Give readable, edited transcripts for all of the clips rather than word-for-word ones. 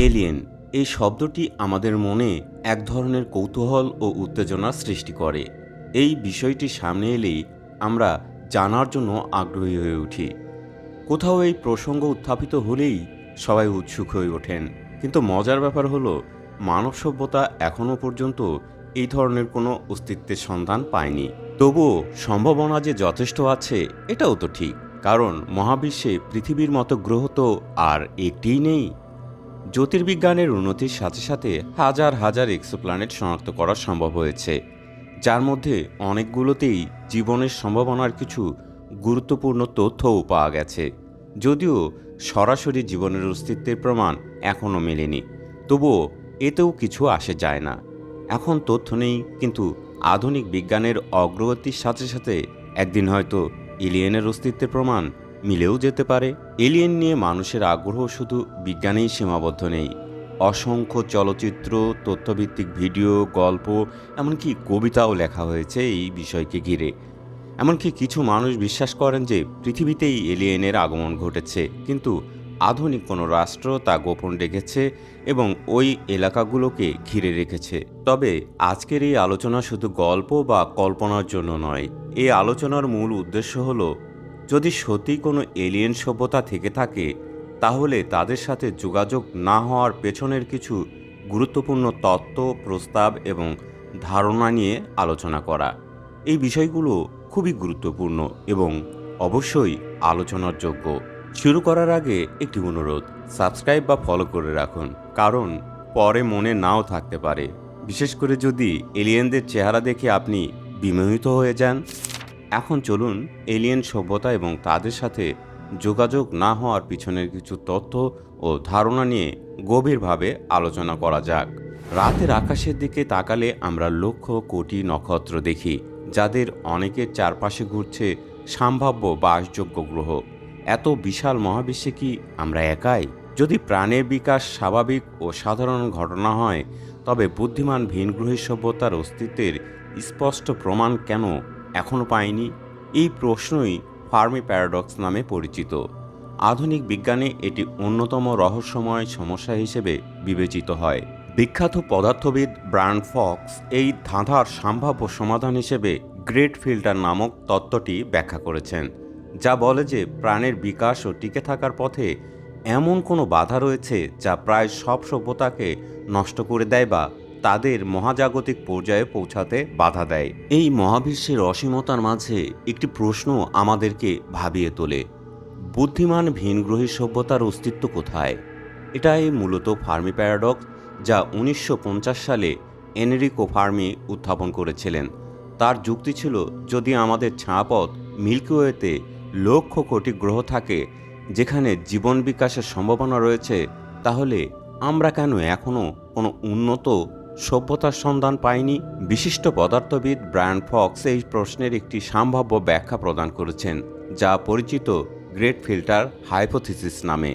Alien এই শব্দটি আমাদের মনে এক ধরনের কৌতূহল ও উত্তেজনার সৃষ্টি করে। এই বিষয়টি সামনে এলেই আমরা জানার জন্য আগ্রহী হয়ে উঠি। কোথাও এই প্রসঙ্গ উত্থাপিত হলেই সবাই উৎসুক হয়ে ওঠেন। কিন্তু মজার ব্যাপার হলো, মানব সভ্যতা এখনও পর্যন্ত এই ধরনের কোনো অস্তিত্বের সন্ধান পায়নি। তবুও সম্ভাবনা যে যথেষ্ট আছে এটাও তো ঠিক, কারণ মহাবিশ্বে পৃথিবীর মতো গ্রহ তো আর একটিই নেই। জ্যোতির্বিজ্ঞানের উন্নতির সাথে সাথে হাজার হাজার এক্সোপ্ল্যানেট শনাক্ত করা সম্ভব হয়েছে, যার মধ্যে অনেকগুলোতেই জীবনের সম্ভাবনার কিছু গুরুত্বপূর্ণ তথ্যও পাওয়া গেছে। যদিও সরাসরি জীবনের অস্তিত্বের প্রমাণ এখনও মেলেনি, তবুও এতেও কিছু আসে যায় না। এখন তথ্য নেই, কিন্তু আধুনিক বিজ্ঞানের অগ্রগতির সাথে সাথে একদিন হয়তো এলিয়েনের অস্তিত্বের প্রমাণ মিলেও যেতে পারে। এলিয়েন নিয়ে মানুষের আগ্রহ শুধু বিজ্ঞানেই সীমাবদ্ধ নেই। অসংখ্য চলচ্চিত্র, তথ্যভিত্তিক ভিডিও, গল্প, এমনকি কবিতাও লেখা হয়েছে এই বিষয়কে ঘিরে। এমনকি কিছু মানুষ বিশ্বাস করেন যে পৃথিবীতেই এলিয়েনের আগমন ঘটেছে, কিন্তু আধুনিক কোনো রাষ্ট্র তা গোপন রেখেছে এবং ওই এলাকাগুলোকে ঘিরে রেখেছে। তবে আজকের এই আলোচনা শুধু গল্প বা কল্পনার জন্য নয়। এই আলোচনার মূল উদ্দেশ্য হলো, যদি সত্যি কোনো এলিয়েন সভ্যতা থেকে থাকে, তাহলে তাদের সাথে যোগাযোগ না হওয়ার পেছনের কিছু গুরুত্বপূর্ণ তত্ত্ব, প্রস্তাব এবং ধারণা নিয়ে আলোচনা করা। এই বিষয়গুলো খুবই গুরুত্বপূর্ণ এবং অবশ্যই আলোচনার যোগ্য। শুরু করার আগে একটি অনুরোধ, সাবস্ক্রাইব বা ফলো করে রাখুন, কারণ পরে মনে নাও থাকতে পারে, বিশেষ করে যদি এলিয়েনদের চেহারা দেখে আপনি বিমোহিত হয়ে যান। এখন চলুন এলিয়েন সভ্যতা এবং তাদের সাথে যোগাযোগ না হওয়ার পিছনের কিছু তথ্য ও ধারণা নিয়ে গভীরভাবে আলোচনা করা যাক। রাতের আকাশের দিকে তাকালে আমরা লক্ষ কোটি নক্ষত্র দেখি, যাদের অনেকের চারপাশে ঘুরছে সম্ভাব্য বাসযোগ্য গ্রহ। এত বিশাল মহাবিশ্বে কি আমরা একাই? যদি প্রাণের বিকাশ স্বাভাবিক ও সাধারণ ঘটনা হয়, তবে বুদ্ধিমান ভিনগ্রহী সভ্যতার অস্তিত্বের স্পষ্ট প্রমাণ কেন এখনও পাইনি? এই প্রশ্নই ফার্মি প্যারাডক্স নামে পরিচিত। আধুনিক বিজ্ঞানে এটি অন্যতম রহস্যময় সমস্যা হিসেবে বিবেচিত হয়। বিখ্যাত পদার্থবিদ ব্রায়ান ফক্স এই ধাঁধার সম্ভাব্য সমাধান হিসেবে গ্রেট ফিল্টার নামক তত্ত্বটি ব্যাখ্যা করেছেন, যা বলে যে প্রাণের বিকাশ ও টিকে থাকার পথে এমন কোনো বাধা রয়েছে যা প্রায় সব সভ্যতাকে নষ্ট করে দেয় বা তাদের মহাজাগতিক পর্যায়ে পৌঁছাতে বাধা দেয়। এই মহাবিশ্বের অসীমতার মাঝে একটি প্রশ্ন আমাদেরকে ভাবিয়ে তোলে, বুদ্ধিমান ভিনগ্রহী সভ্যতার অস্তিত্ব কোথায়? এটাই মূলত ফার্মি প্যারাডক্স, যা 1950 সালে এনরিকো ফার্মি উত্থাপন করেছিলেন। তার যুক্তি ছিল, যদি আমাদের ছায়াপথ মিল্কিওয়েতে লক্ষ কোটি গ্রহ থাকে যেখানে জীবন বিকাশের সম্ভাবনা রয়েছে, তাহলে আমরা কেন এখনও কোনো উন্নত সভ্যতার সন্ধান পাইনি? বিশিষ্ট পদার্থবিদ ব্রায়ান ফক্স এই প্রশ্নের একটি সম্ভাব্য ব্যাখ্যা প্রদান করেছেন, যা পরিচিত গ্রেট ফিল্টার হাইপোথিসিস নামে।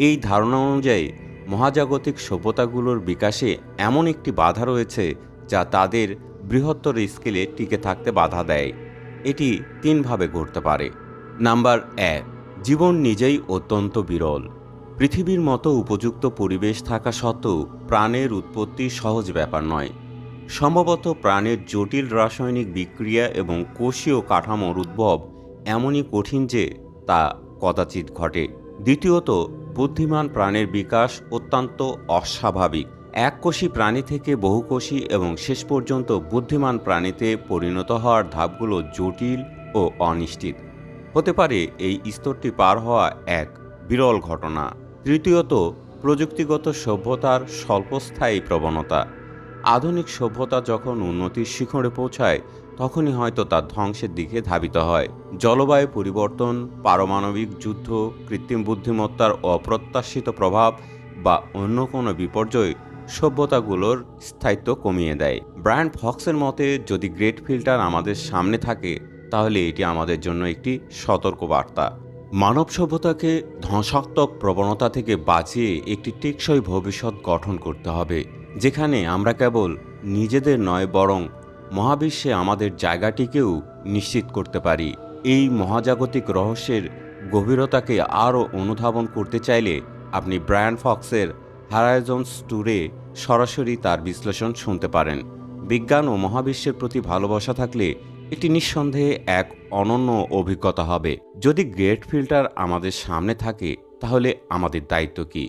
এই ধারণা অনুযায়ী মহাজাগতিক সভ্যতাগুলোর বিকাশে এমন একটি বাধা রয়েছে যা তাদের বৃহত্তর স্কেলে টিকে থাকতে বাধা দেয়। এটি তিনভাবে ঘটতে পারে। নাম্বার 1, জীবন নিজেই অত্যন্ত বিরল। পৃথিবীর মতো উপযুক্ত পরিবেশ থাকা সত্ত্বেও প্রাণের উৎপত্তি সহজ ব্যাপার নয়। সম্ভবত প্রাণের জটিল রাসায়নিক বিক্রিয়া এবং কোষীয় কাঠামোর উদ্ভব এমনই কঠিন যে তা কদাচিৎ ঘটে। দ্বিতীয়ত, বুদ্ধিমান প্রাণের বিকাশ অত্যন্ত অস্বাভাবিক। এককোষী প্রাণী থেকে বহুকোষী এবং শেষ পর্যন্ত বুদ্ধিমান প্রাণীতে পরিণত হওয়ার ধাপগুলো জটিল ও অনিশ্চিত। হতে পারে এই স্তরটি পার হওয়া এক বিরল ঘটনা। তৃতীয়ত, প্রযুক্তিগত সভ্যতার স্বল্পস্থায়ী প্রবণতা। আধুনিক সভ্যতা যখন উন্নতির শিখরে পৌঁছায়, তখনই হয়তো তার ধ্বংসের দিকে ধাবিত হয়। জলবায়ু পরিবর্তন, পারমাণবিক যুদ্ধ, কৃত্রিম বুদ্ধিমত্তার অপ্রত্যাশিত প্রভাব বা অন্য কোনো বিপর্যয় সভ্যতাগুলোর স্থায়িত্ব কমিয়ে দেয়। ব্রায়ান ফক্সের মতে, যদি গ্রেট ফিল্টার আমাদের সামনে থাকে, তাহলে এটি আমাদের জন্য একটি সতর্ক বার্তা। মানব সভ্যতাকে ধ্বংসাত্মক প্রবণতা থেকে বাঁচিয়ে একটি টেকসই ভবিষ্যৎ গঠন করতে হবে, যেখানে আমরা কেবল নিজেদের নয়, বরং মহাবিশ্বে আমাদের জায়গাটিকেও নিশ্চিত করতে পারি। এই মহাজাগতিক রহস্যের গভীরতাকে আরও অনুধাবন করতে চাইলে আপনি ব্রায়ান ফক্সের হরাইজনস ট্যুরে সরাসরি তার বিশ্লেষণ শুনতে পারেন। বিজ্ঞান ও মহাবিশ্বের প্রতি ভালোবাসা থাকলে এটি নিঃসন্দেহে এক অনন্য অভিজ্ঞতা হবে। যদি গ্রেট ফিল্টার আমাদের সামনে থাকে তাহলে আমাদের দায়িত্ব কী?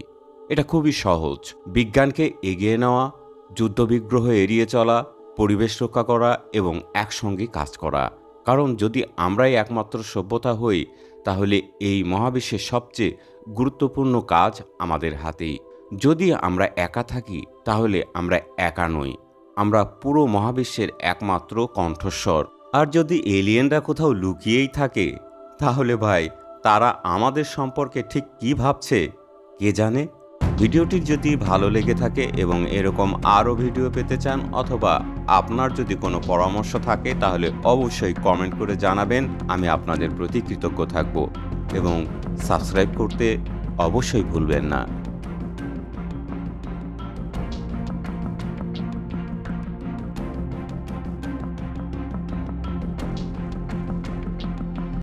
এটা খুবই সহজ। বিজ্ঞানকে এগিয়ে নেওয়া, যুদ্ধবিগ্রহ এড়িয়ে চলা, পরিবেশ রক্ষা করা এবং একসঙ্গে কাজ করা। কারণ যদি আমরাই একমাত্র সভ্যতা হই তাহলে এই মহাবিশ্বের সবচেয়ে গুরুত্বপূর্ণ কাজ আমাদের হাতেই। যদি আমরা একা থাকি তাহলে আমরা একা নই, আমরা পুরো মহাবিশ্বের একমাত্র কণ্ঠস্বর। আর যদি এলিয়েনরা কোথাও লুকিয়েই থাকে তাহলে ভাই তারা আমাদের সম্পর্কে ঠিক কী ভাবছে কে জানে। ভিডিওটি যদি ভালো লেগে থাকে এবং এরকম আরও ভিডিও পেতে চান অথবা আপনার যদি কোনো পরামর্শ থাকে তাহলে অবশ্যই কমেন্ট করে জানাবেন। আমি আপনাদের প্রতি কৃতজ্ঞ থাকব এবং সাবস্ক্রাইব করতে অবশ্যই ভুলবেন না।